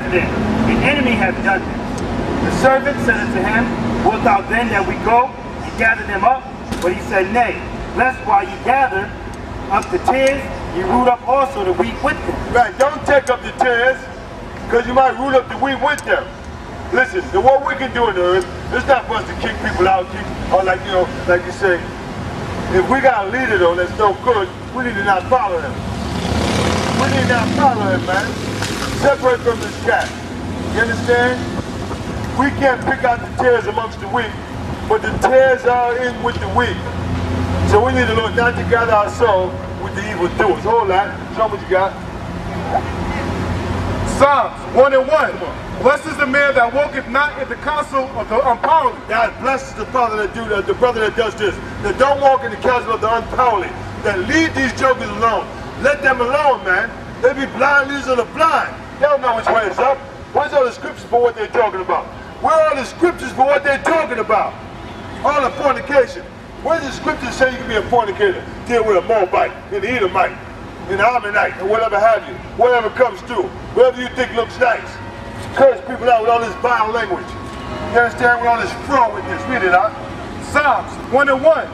unto them, the enemy hath done this. The servant said unto him, Wilt thou then that we go and gather them up? But he said, Nay, lest while ye gather up the tares, ye root up also the wheat with them. Right, don't take up the tares, because you might root up the wheat with them. Listen, what we can do in the earth, it's not for us to kick people out, or like, you know, like you say, if we got a leader though that's no good, we need to not follow him. We need to not follow him, man. Separate from this cat. You understand? We can't pick out the tares amongst the wheat, but the tares are in with the wheat. So we need to look not to gather our soul with the evil doers. Hold that. Show what you got. Psalms 1:1. Blessed is the man that walketh not in the counsel of the unpowerly. God blesses the father that do that, the brother that does this. That don't walk in the counsel of the unpowerly. That leave these jokers alone. Let them alone, man. They be blind leaders of the blind. They don't know which way is up. Where's all the scriptures for what they're talking about? Where are the scriptures for what they're talking about? All the fornication. Where's the scriptures say you can be a fornicator? Deal with a Moabite, an Edomite, an Ammonite, or whatever have you. Whatever comes through. Whatever you think looks nice. Curse people out with all this vile language. You understand? With all this frowardness. Read it out. Psalms 1:1.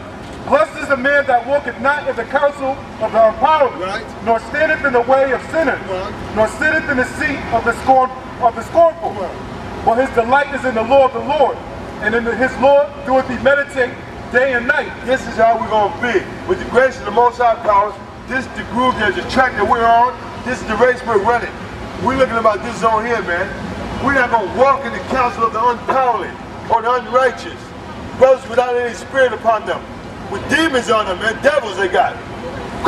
Blessed is the man that walketh not in the counsel of the unpowerly, right, nor standeth in the way of sinners, right, nor sitteth in the seat of the scornful. Right. But his delight is in the law of the Lord, and in his law doeth he meditate day and night. This is how we're going to be. With the grace of the Most High Power, this is the groove, there's the track that we're on, this is the race we're running. We're looking about this zone here, man. We're not going to walk in the counsel of the unpowerly or the unrighteous. Brothers without any spirit upon them. With demons on them, man, devils they got.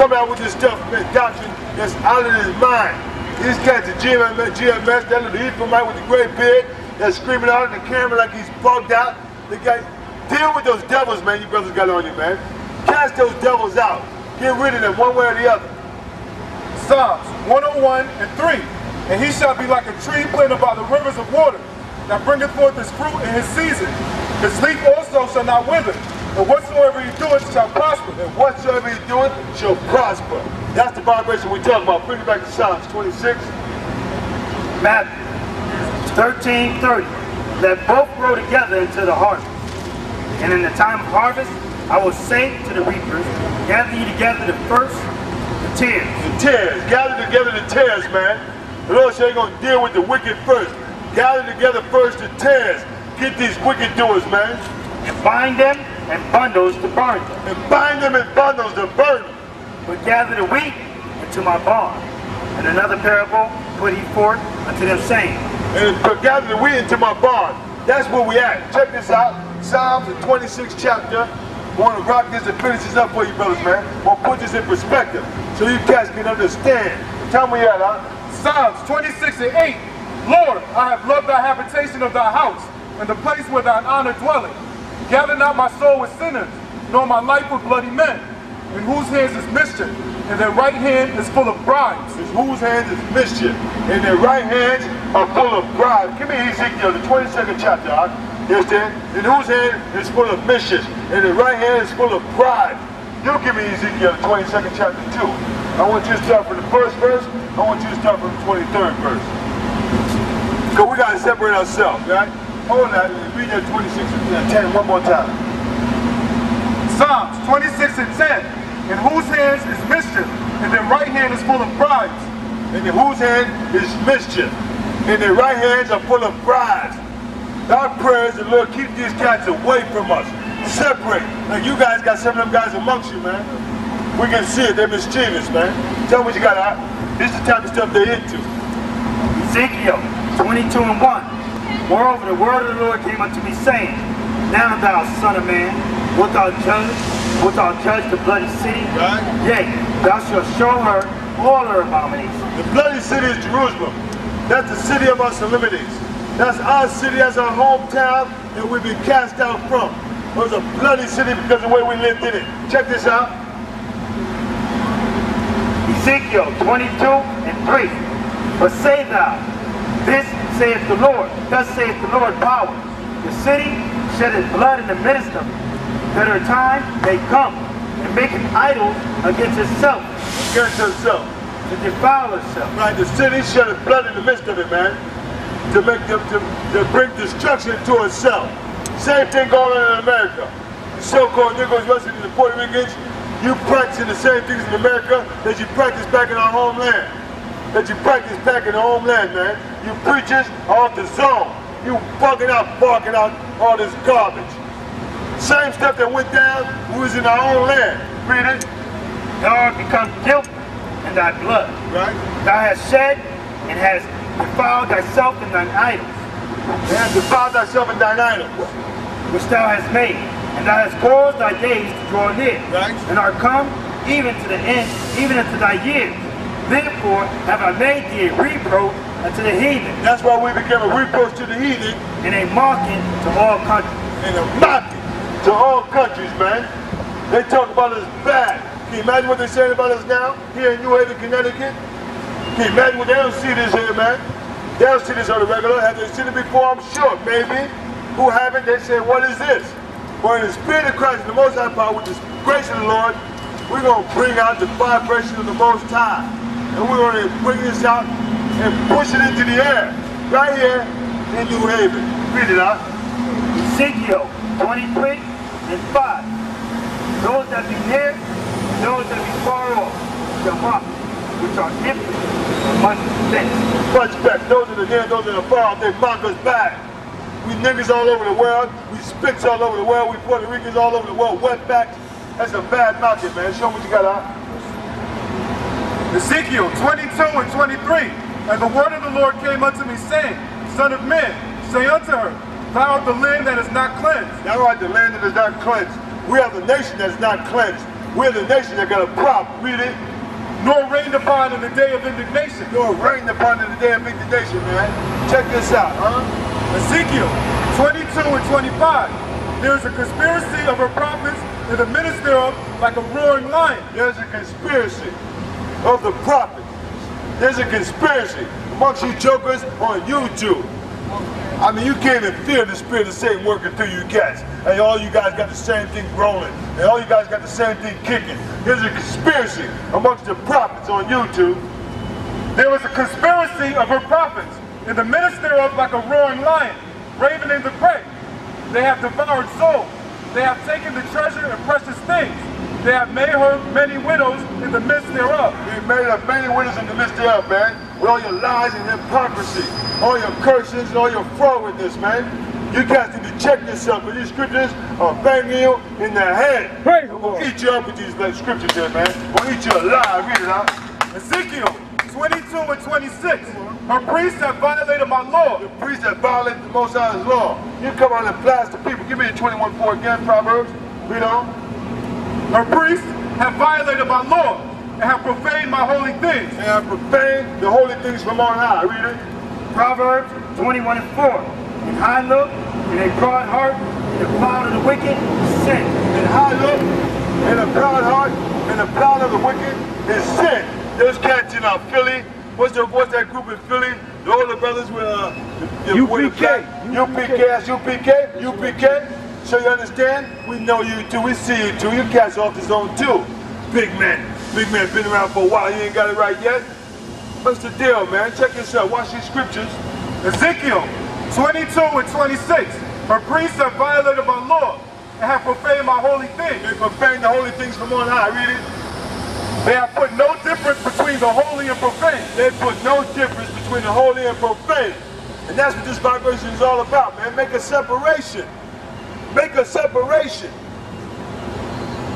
Coming out with this stuff, man, doctrine that's out of his mind. These cats are GMS, that little Ephraimite with the gray beard, that's screaming out in the camera like he's bugged out. They got, deal with those devils, man, you brothers got on you, man. Cast those devils out. Get rid of them one way or the other. Psalms 101:3. And he shall be like a tree planted by the rivers of water, that bringeth forth his fruit in his season. His leaf also shall not wither, and whatsoever he doeth shall prosper. And whatsoever he doeth shall prosper. That's the vibration we're talking about. Bring it back to Psalms 26. Matthew 13:30. Let both grow together into the harvest. And in the time of harvest, I will say to the reapers, gather ye together the first, the tares. The tares. Gather together the tares, man. The Lord said he's going to deal with the wicked first. Gather together first the tares. Get these wicked doers, man. And bind them in bundles to burn them. And bind them in bundles to burn them. But gather the wheat into my barn. And another parable put he forth unto them, saying, And gather the wheat into my barn. That's where we at. Check this out. Psalms, the 26th chapter. I want to rock this and finish this up for you, brothers, man. We'll put this in perspective so you guys can understand. Tell me that, huh? Psalms 26:8. Lord, I have loved thy habitation of thy house, and the place where thine honor dwelleth. Gather not my soul with sinners, nor my life with bloody men, in whose hands is mischief, and their right hand is full of bribes. In whose hands is mischief, and their right hands are full of bribes. Give me Ezekiel, the 22nd chapter, huh? You understand? In whose hand is full of mischief, and their right hand is full of bribes. You give me Ezekiel, the 22nd chapter too. I want you to start from the first verse. I want you to start from the 23rd verse. Because we got to separate ourselves, right? Hold that. Read that 26 and 10 one more time. Psalms 26:10. In whose hands is mischief, and their right hand is full of bribes. And in whose hand is mischief, and their right hands are full of bribes. Our prayers, the Lord, keep these cats away from us. Separate. Like you guys got some of them guys amongst you, man. We can see it. They're mischievous, man. Tell me what you got out. This is the type of stuff they're into. Ezekiel 22:1. Moreover, the word of the Lord came unto me, saying, Now thou son of man, wilt thou judge the bloody city? Right. Yea, thou shalt show her all her abominations. The bloody city is Jerusalem. That's the city of our solemnities. That's our city, that's our hometown, and we've been cast out from. It was a bloody city because of the way we lived in it. Check this out. Ezekiel 22:3. But say thou, this saith the Lord, thus saith the Lord power. The city sheddeth blood in the midst of it, that her time may come, and make an idol against itself. Against herself. To defile herself. Right, the city sheddeth blood in the midst of it, man. to make them to bring destruction to itself. Same thing going on in America. The so-called Negroes, Western, and the Puerto Ricans, you practicing the same things in America that you practice back in our homeland. That you practice back in the homeland, man. You preachers are off the zone. You bugging out, barking out all this garbage. Same stuff that went down, we was in our own land. Read it. Thou art become guilty in thy blood. Right. Thou hast shed and hast defiled thyself in thine idols. And hast defiled thyself in thine idols, which thou hast made, and thou hast caused thy days to draw near, right, and are come even to the end, even unto thy years. Therefore have I made thee a reproach unto the heathen. That's why we became a reproach to the heathen. And a mocking to all countries. And a mocking to all countries, man. They talk about us bad. Can you imagine what they're saying about us now, here in New Haven, Connecticut? Can you imagine what they don't see this here, man? They don't see this on the regular. Have they seen it before? I'm sure, maybe. Who haven't? They say, what is this? Well, in the Spirit of Christ, the Most High Power, with the grace of the Lord, we're going to bring out the vibration of the Most High. And we're going to bring this out and push it into the air, right here in New Haven. Read it out. Ezekiel 23 and 5. Those that be near, and those that be far off, shall mock, which are empty, much better. Much better. Those that are near, those that are far off, they mock us back. We niggas all over the world, we spits all over the world, we Puerto Ricans all over the world, wetbacks. That's a bad mocking, man. Show me what you got out. Ezekiel 22 and 23. And the word of the Lord came unto me, saying, Son of man, say unto her, Thou art the land that is not cleansed. Thou art the land that is not cleansed. We are the nation that is not cleansed. We're the nation that got a problem. Read it. Nor rained upon in the day of indignation. Nor rained upon in the day of indignation, man. Check this out, huh? Ezekiel 22 and 25. There is a conspiracy of her prophets and the minister of like a roaring lion. There's a conspiracy of the prophets. There's a conspiracy amongst you jokers on YouTube. I mean, you can't even feel the spirit of Satan working through you cats. And all you guys got the same thing rolling. And all you guys got the same thing kicking. There's a conspiracy amongst the prophets on YouTube. There was a conspiracy of her prophets, and the minister of like a roaring lion, ravening the prey. They have devoured souls. They have taken the treasure and precious things. They have made her many widows in the midst thereof. They made her many widows in the midst thereof, man. With all your lies and hypocrisy, all your curses and all your frowardness, man. You guys need to check yourself, because these scriptures are banging you in the head. Praise the We'll Lord. eat you up with these scriptures here, man. We'll eat you alive. Read it out. Ezekiel 22 and 26. Her priests have violated my law. The priests that violate the Most High's law. You come out and blast the people. Give me the 21:4 again, Proverbs. Read on. Her priests have violated my law and have profaned my holy things. And have profaned the holy things from on high. Read it. Proverbs 21 and 4. In high look, in a broad heart, in the cloud of the wicked, sin. And high look, and a proud heart, and the proud of the wicked is sin. Those cats in Philly, what's that group in Philly? The older brothers with UPK. So you understand? We know you too, we see you too. You cats off the zone too. Big man been around for a while, you ain't got it right yet. What's the deal, man? Check yourself, watch these scriptures. Ezekiel 22 and 26. Her priests have violated my law and have profaned my holy things. They profane the holy things from on high. Read it. They have put no difference between the holy and profane. They put no difference between the holy and profane. And that's what this vibration is all about, man. Make a separation. Make a separation.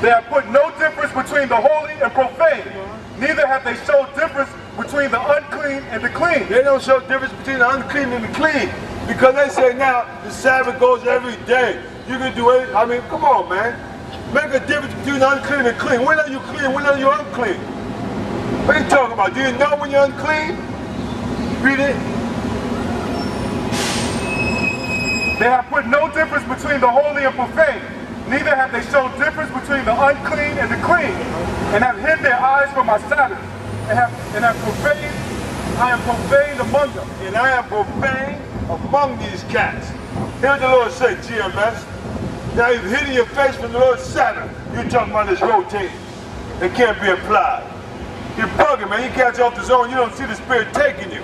They have put no difference between the holy and profane. Neither have they showed difference between the unclean and the clean. They don't show difference between the unclean and the clean. Because they say now the Sabbath goes every day. You can do it. I mean, come on, man. Make a difference between unclean and clean. When are you clean? When are you unclean? What are you talking about? Do you know when you're unclean? Read it. They have put no difference between the holy and profane. Neither have they shown difference between the unclean and the clean, and have hid their eyes from my Sabbath, and have profaned. I am profaned among them. And I am profaned among these cats. Hear what the Lord say, GMS. Now you've hidden your face from the Lord's Sabbath. You're talking about this rotating. It can't be applied. You're bugging, man. You catch off the zone, you don't see the Spirit taking you.